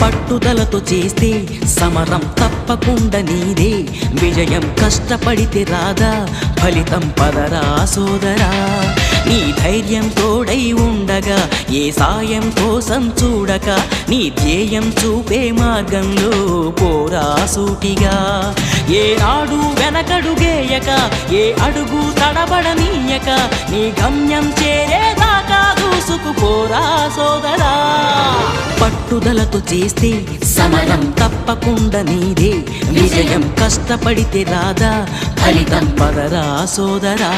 పట్టుదలతో చేస్తే సమరం తప్పకుండా నీదే, విజయం కష్టపడితే రాదా ఫలితం పదరా సోదరా. నీ ధైర్యం తోడై ఉండగా ఏ సాయం కోసం చూడక, నీ ధ్యేయం చూపే మార్గంలో పోరా సూటిగా. ఏ నాడు వెనకడుగేయక, ఏ అడుగు తడబడనీయక, నీ గమ్యం చేరేదాకా దూసుకుపోరా సోదరా. పట్టుదలతో చేస్తే సమరం తప్పకుండా నీదే, విజయం కష్టపడితే రాదా ఫలితం పదరా సోదరా.